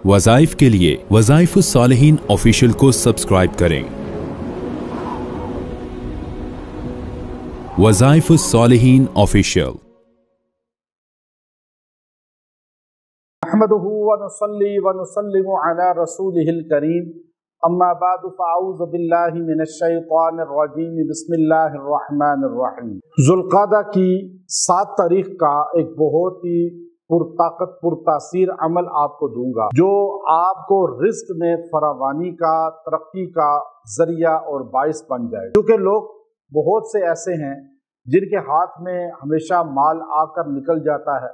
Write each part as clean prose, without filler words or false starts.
वज़ाइफ के लिए वज़ाइफ़ुस्सालिहीन ऑफिशियल को सब्सक्राइब करें। वज़ाइफ़ुस्सालिहीन ऑफिशियल। नहमदुहु व नुसल्ली व नुसल्लिमु अला रसूलिहिल करीम, अम्मा बअद फ़अऊज़ु बिल्लाहि मिनश शैतानिर रजीम, बिस्मिल्लाहिर रहमानिर रहीम। ज़ुल्क़ादा की 7 तारीख का एक बहुत ही पुरताकत पुरतासीर अमल आपको दूंगा जो आपको रिज़्क़ में फरावानी का, तरक्की का जरिया और बाइस बन जाए। क्योंकि लोग बहुत से ऐसे हैं जिनके हाथ में हमेशा माल आकर निकल जाता है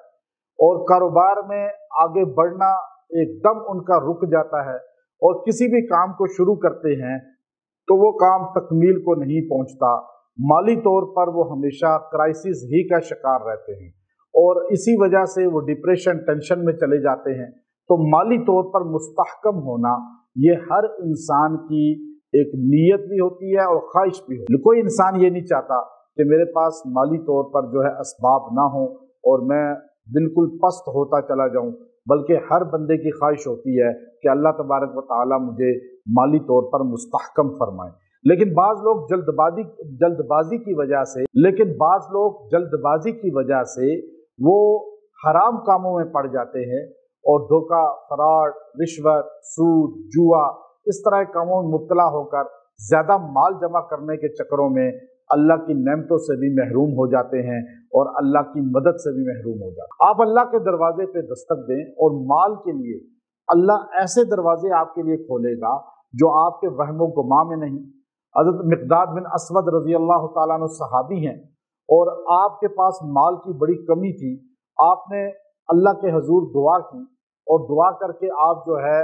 और कारोबार में आगे बढ़ना एकदम उनका रुक जाता है, और किसी भी काम को शुरू करते हैं तो वो काम तकमील को नहीं पहुंचता। माली तौर पर वो हमेशा क्राइसिस ही का शिकार रहते हैं और इसी वजह से वो डिप्रेशन, टेंशन में चले जाते हैं। तो माली तौर पर मुस्तहकम होना ये हर इंसान की एक नीयत भी होती है और ख्वाहिश भी होती है। कोई इंसान ये नहीं चाहता कि मेरे पास माली तौर पर जो है असबाब ना हो और मैं बिल्कुल पस्त होता चला जाऊं, बल्कि हर बंदे की ख्वाहिश होती है कि अल्लाह तबारक व तआला मुझे माली तौर पर मुस्तहकम फरमाए। लेकिन बाज़ लोग जल्दबाजी की वजह से वो हराम कामों में पड़ जाते हैं और धोखा, फराड, रिश्वत, सूद, जुआ, इस तरह के कामों में मुब्तला होकर ज़्यादा माल जमा करने के चक्करों में अल्लाह की नेमतों से भी महरूम हो जाते हैं और अल्लाह की मदद से भी महरूम हो जाते हैं। आप अल्लाह के दरवाजे पे दस्तक दें और माल के लिए अल्लाह ऐसे दरवाजे आपके लिए खोलेगा जो आपके वहमो गुमा में नहीं। हज़रत मिक़दाद बिन असवद रज़ी अल्लाह तआला अन्हु सहाबी हैं और आपके पास माल की बड़ी कमी थी। आपने अल्लाह के हुजूर दुआ की और दुआ करके आप जो है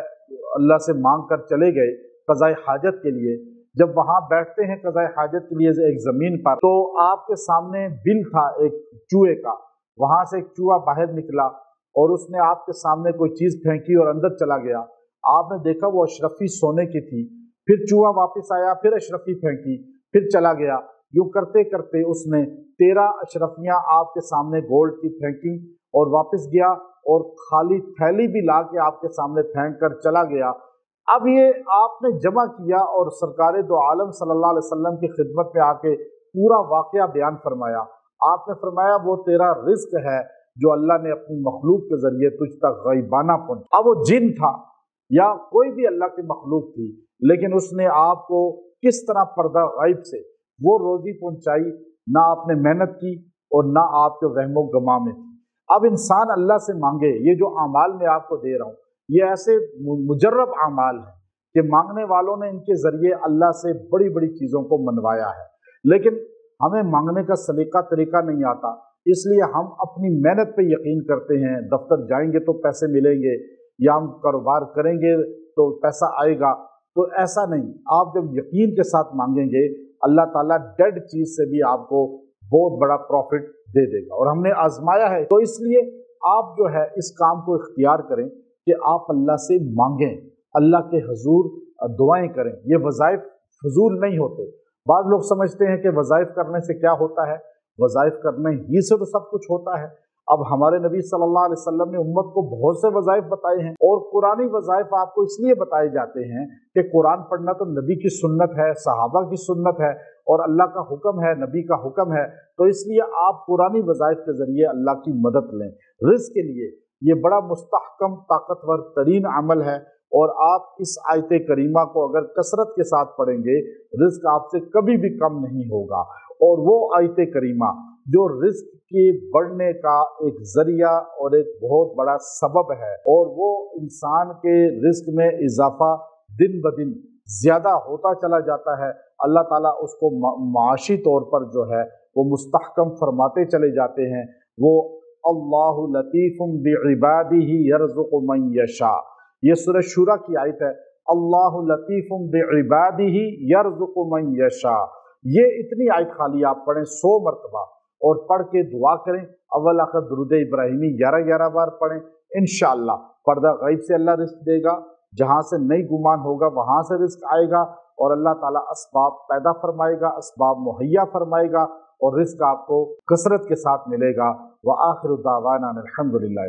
अल्लाह से मांग कर चले गए क़ज़ाए हाजत के लिए। जब वहाँ बैठते हैं क़ज़ाए हाजत के लिए एक ज़मीन पर, तो आपके सामने बिल था एक चूहे का। वहाँ से एक चूहा बाहर निकला और उसने आपके सामने कोई चीज़ फेंकी और अंदर चला गया। आपने देखा वो अशरफी सोने की थी। फिर चूहा वापस आया, फिर अशरफी फेंकी, फिर चला गया। यूँ करते करते उसने 13 अशरफियाँ आपके सामने गोल्ड की फेंकी और वापस गया और खाली थैली भी ला के आपके सामने फेंक कर चला गया। अब ये आपने जमा किया और सरकारे दो आलम सल्लल्लाहु अलैहि वसल्लम की खिदमत में आके पूरा वाक़या बयान फरमाया। आपने फरमाया वो तेरा रिज़्क है जो अल्लाह ने अपनी मखलूक के ज़रिए तुझ तक गैबाना पहुंचा। अब वो जिन था या कोई भी अल्लाह की मखलूक थी, लेकिन उसने आपको किस तरह पर्दा गैब से वो रोज़ी पहुंचाई, ना आपने मेहनत की और ना आपके वहमो गमा में थी। अब इंसान अल्लाह से मांगे, ये जो अमाल मैं आपको दे रहा हूँ ये ऐसे मुजर्रब अमाल हैं कि मांगने वालों ने इनके ज़रिए अल्लाह से बड़ी बड़ी चीज़ों को मनवाया है, लेकिन हमें मांगने का सलीका तरीका नहीं आता, इसलिए हम अपनी मेहनत पे यकीन करते हैं। दफ्तर जाएंगे तो पैसे मिलेंगे, या हम कारोबार करेंगे तो पैसा आएगा। तो ऐसा नहीं, आप जब यकीन के साथ मांगेंगे अल्लाह ताला डेड चीज़ से भी आपको बहुत बड़ा प्रॉफिट दे देगा। और हमने आजमाया है, तो इसलिए आप जो है इस काम को इख्तियार करें कि आप अल्लाह से मांगें, अल्लाह के हुजूर दुआएं करें। ये वज़ाइफ फजूल नहीं होते। बाज़ लोग समझते हैं कि वज़ाइफ करने से क्या होता है, वज़ाइफ करने ही से तो सब कुछ होता है। अब हमारे नबी सल्लल्लाहु अलैहि वसल्लम ने उम्मत को बहुत से वज़ाइफ बताए हैं और कुरानी वज़ाइफ आपको इसलिए बताए जाते हैं कि कुरान पढ़ना तो नबी की सुन्नत है, सहाबा की सुन्नत है और अल्लाह का हुक्म है, नबी का हुक्म है। तो इसलिए आप कुरानी वज़ाइफ के ज़रिए अल्लाह की मदद लें। रिज़्क़ के लिए ये बड़ा मुस्तहकम ताकतवर तरीन अमल है और आप इस आयत करीमा को अगर कसरत के साथ पढ़ेंगे, रिज़्क़ आपसे कभी भी कम नहीं होगा। और वो आयत करीमा जो रिज़्क़ के बढ़ने का एक ज़रिया और एक बहुत बड़ा सबब है, और वो इंसान के रिज़्क़ में इजाफा दिन ब दिन ज़्यादा होता चला जाता है। अल्लाह ताला उसको माशी तौर पर जो है वो मुस्तहकम फरमाते चले जाते हैं। वो अल्लाहु लतीफ़ुम बिइबादिही यर्ज़ुक़ु मन यशा, ये सूरह शूरा की आयत है। अल्लाहु लतीफ़ुम बिइबादिही यर्ज़ुक़ु मन यशा, ये इतनी आयत खाली आप पढ़ें 100 मरतबा और पढ़ के दुआ करें। अव्वल आखिर दुरूद इब्राहिमी 11-11 बार पढ़ें। इंशाअल्लाह पर्दा गैब से अल्लाह रिज़्क़ देगा, जहाँ से नहीं गुमान होगा वहाँ से रिज़्क़ आएगा और अल्लाह ताला असबाब पैदा फरमाएगा, असबाब मुहैया फरमाएगा और रिज़्क़ आपको कसरत के साथ मिलेगा। व आखिरु दावाना अनिल हम्दुलिल्लाह।